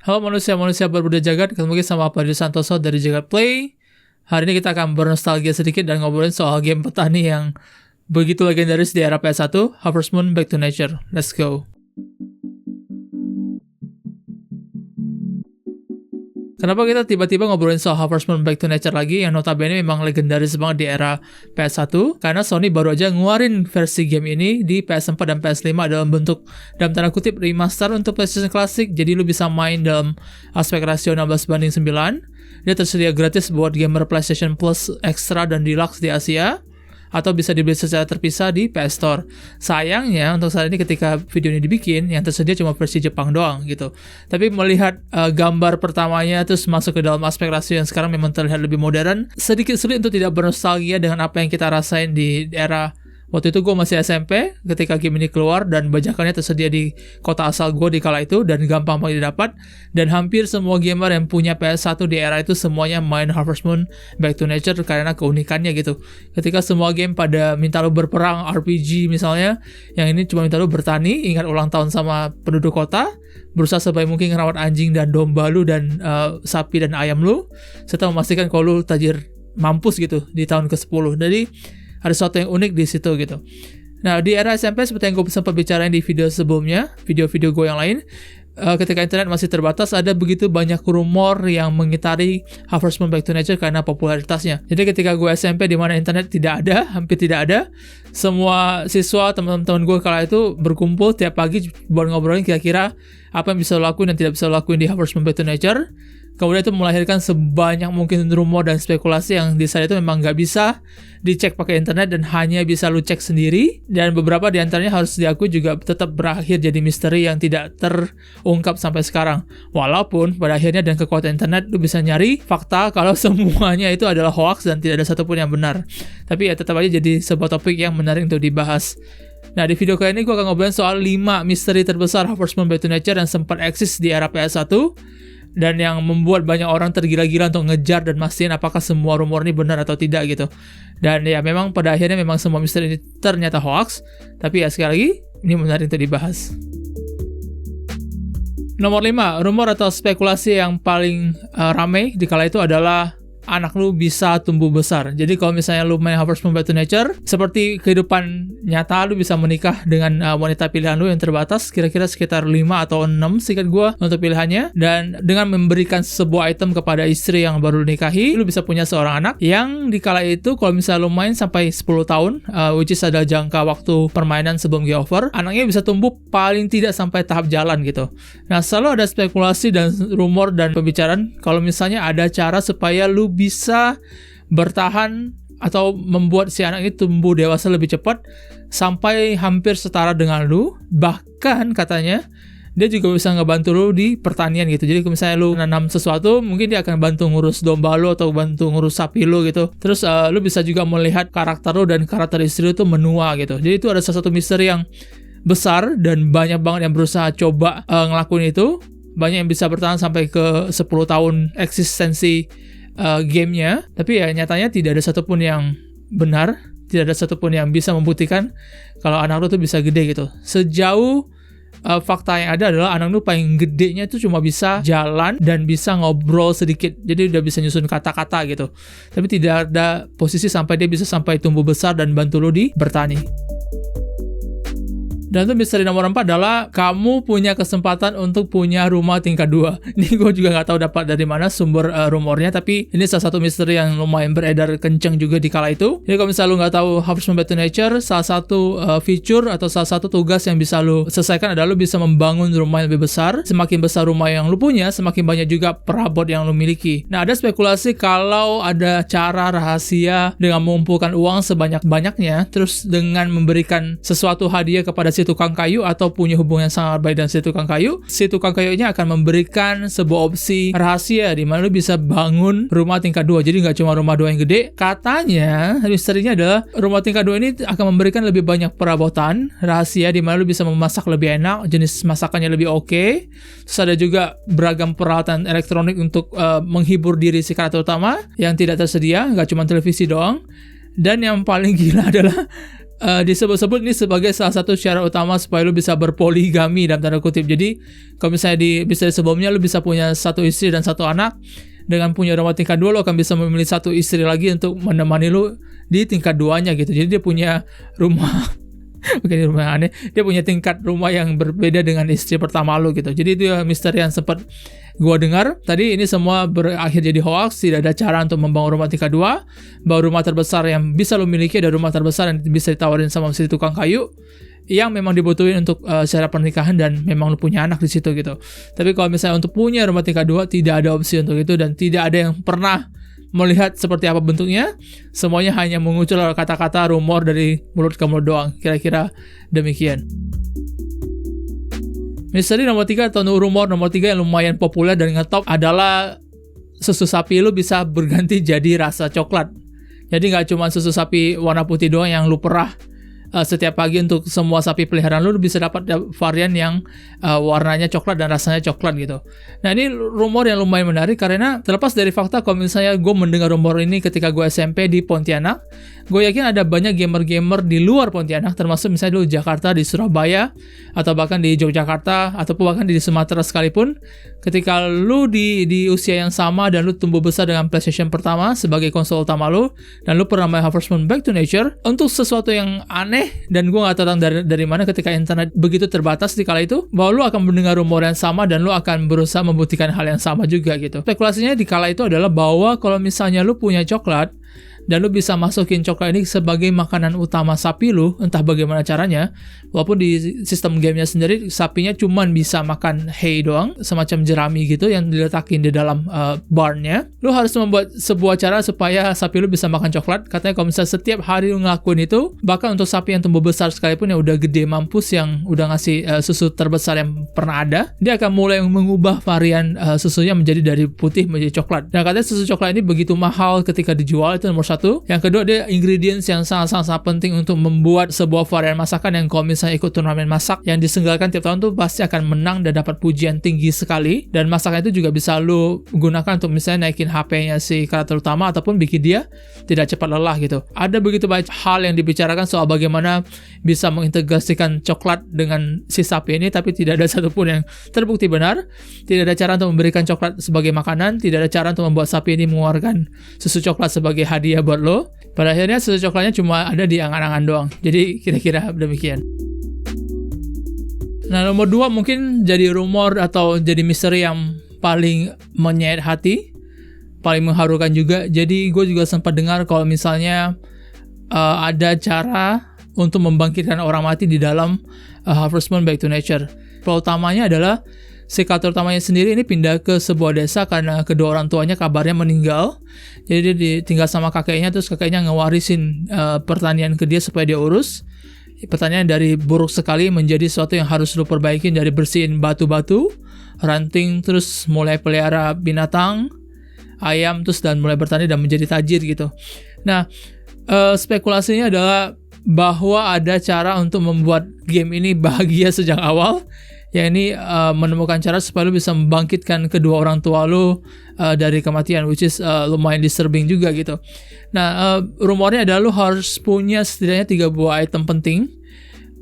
Halo manusia-manusia berbudaya jagat, ketemu lagi sama Pak Santoso dari Jagat Play. Hari ini kita akan bernostalgia sedikit dan ngobrolin soal game petani yang begitu legendaris di era PS1, Harvest Moon Back to Nature. Let's go. Kenapa kita tiba-tiba ngobrolin soal Harvest Moon Back to Nature lagi, yang notabene memang legendaris banget di era PS1? Karena Sony baru aja ngeluarin versi game ini di PS4 dan PS5 dalam bentuk, dalam tanda kutip, remaster untuk PlayStation Classic. Jadi lu bisa main dalam aspek rasio 16:9. Dia tersedia gratis buat gamer PlayStation Plus Extra dan Deluxe di Asia, atau bisa dibeli secara terpisah di PS Store. Sayangnya untuk saat ini ketika video ini dibikin, yang tersedia cuma versi Jepang doang gitu. Tapi melihat gambar pertamanya terus masuk ke dalam aspek rasio yang sekarang memang terlihat lebih modern, sedikit sulit untuk tidak bernostalgia dengan apa yang kita rasain di era waktu itu. Gue masih SMP ketika game ini keluar, dan bajakannya tersedia di kota asal gue di kala itu, dan gampang banget didapat. Dan hampir semua gamer yang punya PS1 di era itu semuanya main Harvest Moon Back to Nature karena keunikannya gitu. Ketika semua game pada minta lu berperang, RPG misalnya, yang ini cuma minta lu bertani, ingat ulang tahun sama penduduk kota, berusaha sebaik mungkin ngerawat anjing dan domba lu dan sapi dan ayam lu, serta memastikan kalau lu tajir mampus gitu di tahun ke-10. Jadi ada sesuatu yang unik di situ gitu. Nah, di era SMP seperti yang gue sempat bicarain di video sebelumnya, video-video gue yang lain, ketika internet masih terbatas, ada begitu banyak rumor yang mengitari Harvest Moon Back to Nature karena popularitasnya. Jadi ketika gue SMP di mana internet tidak ada, hampir tidak ada, semua siswa, teman-teman gue kala itu berkumpul tiap pagi buat ngobrolin kira-kira apa yang bisa lo lakuin dan tidak bisa lo lakuin di Harvest Moon Back to Nature. Kemudian itu melahirkan sebanyak mungkin rumor dan spekulasi yang di saat itu memang nggak bisa dicek pakai internet dan hanya bisa lu cek sendiri. Dan beberapa diantaranya harus diakui juga tetap berakhir jadi misteri yang tidak terungkap sampai sekarang. Walaupun pada akhirnya dengan kekuatan internet lu bisa nyari fakta kalau semuanya itu adalah hoax dan tidak ada satupun yang benar. Tapi ya tetap aja jadi sebuah topik yang menarik untuk dibahas. Nah, di video kali ini gue akan ngobrolin soal 5 misteri terbesar Harvest Moon Back to Nature yang sempat eksis di era PS1 dan yang membuat banyak orang tergila-gila untuk ngejar dan mastiin apakah semua rumor ini benar atau tidak gitu. Dan ya memang pada akhirnya memang semua misteri ini ternyata hoax, tapi ya sekali lagi ini menarik untuk dibahas. Nomor 5, rumor atau spekulasi yang paling ramai di kala itu adalah anak lu bisa tumbuh besar. Jadi kalau misalnya lu main Harvest Moon Back to Nature, seperti kehidupan nyata, lu bisa menikah dengan wanita pilihan lu yang terbatas, kira-kira sekitar 5 atau 6 seingat gue untuk pilihannya. Dan dengan memberikan sebuah item kepada istri yang baru nikahi, lu bisa punya seorang anak yang di kala itu kalau misalnya lu main sampai 10 tahun, which is adalah jangka waktu permainan sebelum game over, anaknya bisa tumbuh paling tidak sampai tahap jalan gitu. Nah, selalu ada spekulasi dan rumor dan pembicaraan kalau misalnya ada cara supaya lu bisa bertahan atau membuat si anak itu tumbuh dewasa lebih cepat sampai hampir setara dengan lu. Bahkan katanya dia juga bisa ngebantu lu di pertanian gitu. Jadi kalau misalnya lu nanam sesuatu, mungkin dia akan bantu ngurus domba lu atau bantu ngurus sapi lu gitu. Terus lu bisa juga melihat karakter lu dan karakter istri lu tuh menua gitu. Jadi itu ada salah satu misteri yang besar dan banyak banget yang berusaha coba ngelakuin itu. Banyak yang bisa bertahan sampai ke 10 tahun eksistensi gamenya, tapi ya nyatanya tidak ada satupun yang benar, tidak ada satupun yang bisa membuktikan kalau anak lu tuh bisa gede gitu. Sejauh fakta yang ada adalah anak lu paling gedenya itu cuma bisa jalan dan bisa ngobrol sedikit, jadi udah bisa nyusun kata-kata gitu. Tapi tidak ada posisi sampai dia bisa sampai tumbuh besar dan bantu lu di bertani. Dan itu misteri nomor 4 adalah kamu punya kesempatan untuk punya rumah tingkat 2. Ini gue juga gak tahu dapat dari mana sumber rumornya, tapi ini salah satu misteri yang lumayan beredar kenceng juga di kala itu. Jadi kalau misalnya lu gak tahu Harvest Moon Back to Nature, salah satu feature atau salah satu tugas yang bisa lu selesaikan adalah lu bisa membangun rumah yang lebih besar. Semakin besar rumah yang lu punya, semakin banyak juga perabot yang lu miliki. Nah, ada spekulasi kalau ada cara rahasia dengan mengumpulkan uang sebanyak-banyaknya, terus dengan memberikan sesuatu hadiah kepada si tukang kayu atau punya hubungan sangat baik dengan si tukang kayunya akan memberikan sebuah opsi rahasia di mana lu bisa bangun rumah tingkat 2. Jadi nggak cuma rumah 2 yang gede. Katanya misterinya adalah rumah tingkat 2 ini akan memberikan lebih banyak perabotan rahasia di mana lu bisa memasak lebih enak, jenis masakannya lebih oke. Terus ada juga beragam peralatan elektronik untuk menghibur diri si karakter utama yang tidak tersedia, nggak cuma televisi doang. Dan yang paling gila adalah disebut-sebut ini sebagai salah satu syarat utama supaya lu bisa berpoligami dalam tanda kutip. Jadi kalau misalnya bisa sebelumnya lu bisa punya satu istri dan satu anak, dengan punya rumah tingkat 2 lu akan bisa memilih satu istri lagi untuk menemani lu di tingkat 2-nya gitu. Jadi dia punya rumah bukan rumah aneh, dia punya tingkat rumah yang berbeda dengan istri pertama lu gitu. Jadi itu misteri yang sempat gua dengar. Tadi ini semua berakhir jadi hoax, tidak ada cara untuk membangun rumah tingkat 2. Bahwa rumah terbesar yang bisa lu miliki adalah rumah terbesar yang bisa ditawarin sama si tukang kayu yang memang dibutuhin untuk syarat pernikahan dan memang lu punya anak di situ gitu. Tapi kalau misalnya untuk punya rumah tingkat 2 tidak ada opsi untuk itu dan tidak ada yang pernah melihat seperti apa bentuknya. Semuanya hanya mengucul kata-kata rumor dari mulut ke mulut doang. Kira-kira demikian. Misteri nomor 3 atau rumor nomor 3 yang lumayan populer dan ngetop adalah susu sapi lu bisa berganti jadi rasa coklat. Jadi nggak cuma susu sapi warna putih doang yang lu perah setiap pagi untuk semua sapi peliharaan lu bisa dapat varian yang warnanya coklat dan rasanya coklat gitu. Nah ini rumor yang lumayan menarik karena terlepas dari fakta kalau misalnya gue mendengar rumor ini ketika gue SMP di Pontianak, gue yakin ada banyak gamer-gamer di luar Pontianak, termasuk misalnya di Jakarta, di Surabaya, atau bahkan di Yogyakarta, ataupun bahkan di Sumatera sekalipun. Ketika lu di usia yang sama dan lu tumbuh besar dengan PlayStation pertama sebagai konsol utama lu, dan lu pernah main Harvest Moon Back to Nature, untuk sesuatu yang aneh, dan gue gak tahu dari mana ketika internet begitu terbatas di kala itu, bahwa lu akan mendengar rumor yang sama dan lu akan berusaha membuktikan hal yang sama juga gitu. Spekulasinya di kala itu adalah bahwa kalau misalnya lu punya coklat, dan lu bisa masukin coklat ini sebagai makanan utama sapi lu, entah bagaimana caranya, walaupun di sistem gamenya sendiri sapinya cuman bisa makan hay doang, semacam jerami gitu yang diletakin di dalam barnya. Lu harus membuat sebuah cara supaya sapi lu bisa makan coklat. Katanya kalau misalnya setiap hari lu ngelakuin itu, bahkan untuk sapi yang tumbuh besar sekalipun yang udah gede mampus, yang udah ngasih susu terbesar yang pernah ada, dia akan mulai mengubah varian susunya menjadi dari putih menjadi coklat. Dan katanya susu coklat ini begitu mahal ketika dijual, itu nomor satu. Yang kedua, dia ingredients yang sangat-sangat penting untuk membuat sebuah varian masakan yang kalau misalnya ikut turnamen masak yang diselenggarakan tiap tahun tuh pasti akan menang dan dapat pujian tinggi sekali. Dan masakan itu juga bisa lu gunakan untuk misalnya naikin HP-nya si karakter utama ataupun bikin dia tidak cepat lelah gitu. Ada begitu banyak hal yang dibicarakan soal bagaimana bisa mengintegrasikan coklat dengan si sapi ini, tapi tidak ada satupun yang terbukti benar. Tidak ada cara untuk memberikan coklat sebagai makanan, tidak ada cara untuk membuat sapi ini mengeluarkan susu coklat sebagai hadiah buat lo. Pada akhirnya susu coklatnya cuma ada di angan-angan doang. Jadi kira-kira demikian. Nah, nomor 2 mungkin jadi rumor atau jadi misteri yang paling menyayat hati, paling mengharukan juga. Jadi gue juga sempat dengar kalau misalnya ada cara untuk membangkitkan orang mati di dalam Harvest Moon Back to Nature. Plot utamanya adalah si karakter utamanya sendiri ini pindah ke sebuah desa karena kedua orang tuanya kabarnya meninggal. Jadi dia ditinggal sama kakeknya, terus kakeknya ngewarisin pertanian ke dia supaya dia urus. Pertanian dari buruk sekali menjadi sesuatu yang harus lu perbaikin, dari bersihin batu-batu, ranting, terus mulai pelihara binatang, ayam, terus dan mulai bertani dan menjadi tajir gitu. Nah, spekulasinya adalah bahwa ada cara untuk membuat game ini bahagia sejak awal, yakni menemukan cara supaya lu bisa membangkitkan kedua orang tua lu dari kematian, which is lumayan disturbing juga gitu. Nah, rumornya adalah lu harus punya setidaknya 3 buah item penting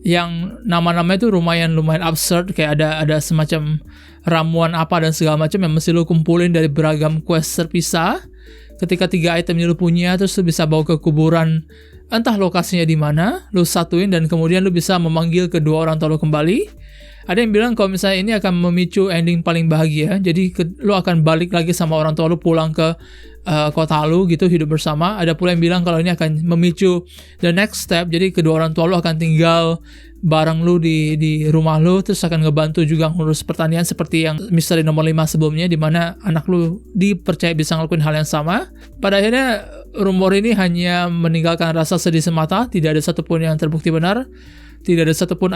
yang nama-namanya itu lumayan absurd, kayak ada semacam ramuan apa dan segala macam yang mesti lu kumpulin dari beragam quest terpisah. Ketika 3 item ini lu punya, terus lu bisa bawa ke kuburan, entah lokasinya di mana, lu satuin dan kemudian lu bisa memanggil kedua orang tua lu kembali. Ada yang bilang kalau misalnya ini akan memicu ending paling bahagia, jadi lu akan balik lagi sama orang tua lu, pulang ke kota lu gitu, hidup bersama. Ada pula yang bilang kalau ini akan memicu the next step, jadi kedua orang tua lu akan tinggal bareng lu di rumah lu, terus akan ngebantu juga ngurus pertanian seperti yang misteri nomor 5 sebelumnya, di mana anak lu dipercaya bisa ngelakuin hal yang sama. Pada akhirnya rumor ini hanya meninggalkan rasa sedih semata, tidak ada satupun yang terbukti benar. Tidak ada satupun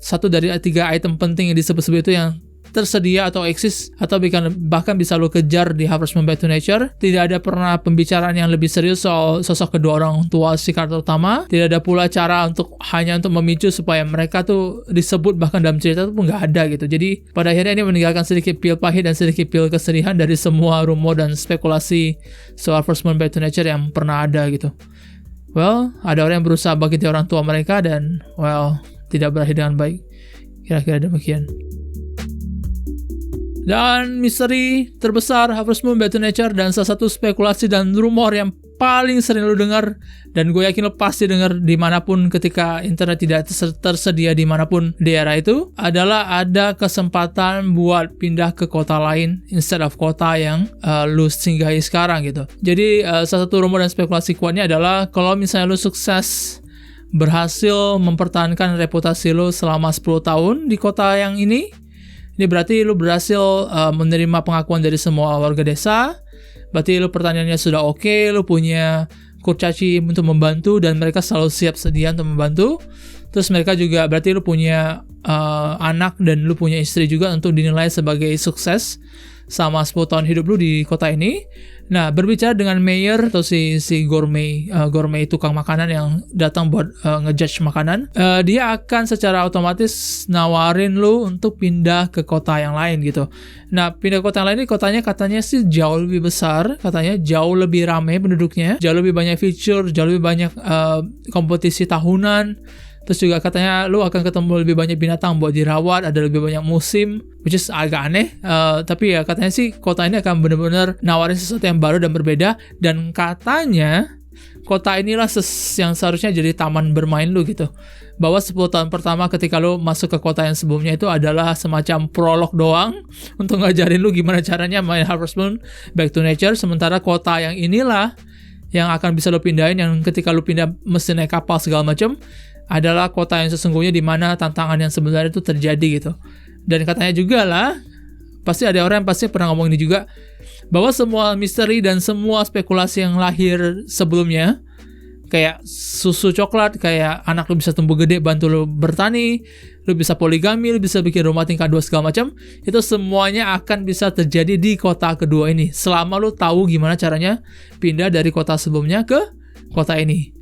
satu dari 3 item penting yang disebut-sebut itu yang tersedia atau eksis atau bahkan bisa lo kejar di Harvest Moon Back to Nature. Tidak ada pernah pembicaraan yang lebih serius soal sosok kedua orang tua si karakter utama. Tidak ada pula cara hanya untuk memicu supaya mereka tuh disebut, bahkan dalam cerita itu pun nggak ada gitu. Jadi pada akhirnya ini meninggalkan sedikit pil pahit dan sedikit pil kesedihan dari semua rumor dan spekulasi soal Harvest Moon Back to Nature yang pernah ada gitu. well, ada orang yang berusaha bagian orang tua mereka dan, well, tidak berakhir dengan baik. Kira-kira demikian. Dan misteri terbesar Harvest Moon Back to Nature dan salah satu spekulasi dan rumor yang paling sering lu dengar, dan gue yakin lu pasti dengar dimanapun ketika internet tidak tersedia dimanapun di era itu, adalah ada kesempatan buat pindah ke kota lain instead of kota yang lu singgahi sekarang gitu. Jadi salah satu rumor dan spekulasi kuatnya adalah kalau misalnya lu sukses berhasil mempertahankan reputasi lu selama 10 tahun di kota yang ini berarti lu berhasil menerima pengakuan dari semua warga desa. Berarti lu pertanyaannya sudah oke, lu punya kurcaci untuk membantu dan mereka selalu siap sedia untuk membantu. Terus mereka juga berarti lu punya anak dan lu punya istri juga untuk dinilai sebagai sukses sama 10 tahun hidup lu di kota ini. Nah, berbicara dengan mayor atau si gourmet tukang makanan yang datang buat ngejudge makanan, dia akan secara otomatis nawarin lu untuk pindah ke kota yang lain gitu. Nah, pindah ke kota yang lain ini katanya sih jauh lebih besar, katanya jauh lebih ramai penduduknya, jauh lebih banyak feature, jauh lebih banyak kompetisi tahunan. Terus juga katanya lu akan ketemu lebih banyak binatang buat dirawat, ada lebih banyak musim, which is agak aneh. Tapi ya katanya sih kota ini akan benar-benar nawarin sesuatu yang baru dan berbeda. Dan katanya kota inilah yang seharusnya jadi taman bermain lu gitu. Bahwa 10 tahun pertama ketika lu masuk ke kota yang sebelumnya itu adalah semacam prolog doang untuk ngajarin lu gimana caranya main Harvest Moon Back to Nature. Sementara kota yang inilah yang akan bisa lu pindahin, yang ketika lu pindah mesti naik kapal segala macam, adalah kota yang sesungguhnya di mana tantangan yang sebenarnya itu terjadi gitu. Dan katanya juga lah, pasti ada orang yang pasti pernah ngomong ini juga, bahwa semua misteri dan semua spekulasi yang lahir sebelumnya, kayak susu coklat, kayak anak lu bisa tumbuh gede bantu lu bertani, lu bisa poligami, lu bisa bikin rumah tingkat 2 segala macam, itu semuanya akan bisa terjadi di kota kedua ini selama lu tahu gimana caranya pindah dari kota sebelumnya ke kota ini.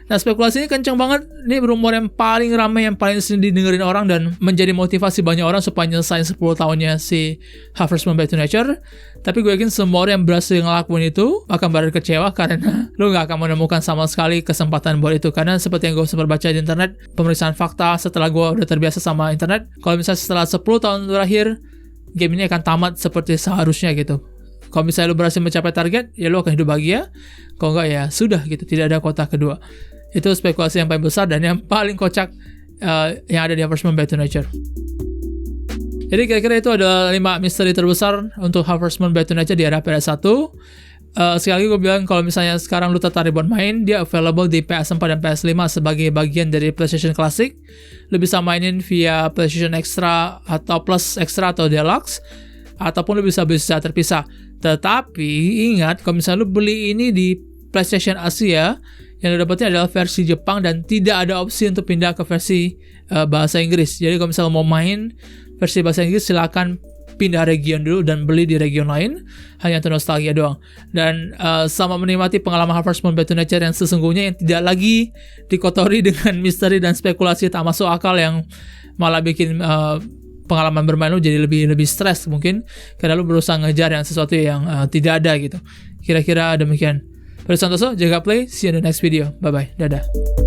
Nah, spekulasi ini kenceng banget. Ini rumor yang paling ramai, yang paling sering didengerin orang dan menjadi motivasi banyak orang supaya nyelesain 10 tahunnya si Harvest Moon Back to Nature. Tapi gue yakin semua orang yang berhasil ngelakuin itu akan benar kecewa karena lu gak akan menemukan sama sekali kesempatan buat itu. Karena seperti yang gue sempat baca di internet, pemeriksaan fakta setelah gue udah terbiasa sama internet, kalau misalnya setelah 10 tahun terakhir, game ini akan tamat seperti seharusnya gitu. Kalau misalnya lu berhasil mencapai target, ya lu akan hidup bahagia. Kalau enggak, ya sudah gitu, tidak ada kota kedua. Itu spekulasi yang paling besar dan yang paling kocak yang ada di Harvest Moon Back to Nature. Jadi kira-kira itu adalah 5 misteri terbesar untuk Harvest Moon Back to Nature di era PS1. Sekali lagi gue bilang, kalau misalnya sekarang lu tertarik buat main, dia available di PS4 dan PS5 sebagai bagian dari PlayStation Classic. Lu bisa mainin via PlayStation Extra atau Plus Extra atau Deluxe, ataupun lu bisa beli secara terpisah. Tetapi ingat, kalau misalnya lu beli ini di PlayStation Asia, yang lu dapetin adalah versi Jepang dan tidak ada opsi untuk pindah ke versi bahasa Inggris. Jadi kalau misalnya mau main versi bahasa Inggris, silakan pindah region dulu dan beli di region lain, hanya untuk nostalgia doang. Dan sama menikmati pengalaman Harvest Moon Back to Nature yang sesungguhnya, yang tidak lagi dikotori dengan misteri dan spekulasi tak masuk akal yang malah bikin pengalaman bermain lu jadi lebih stres mungkin karena lu berusaha ngejar yang sesuatu yang tidak ada gitu. Kira-kira demikian. Pada Santoso, jaga play, see you in the next video. Bye-bye, dadah.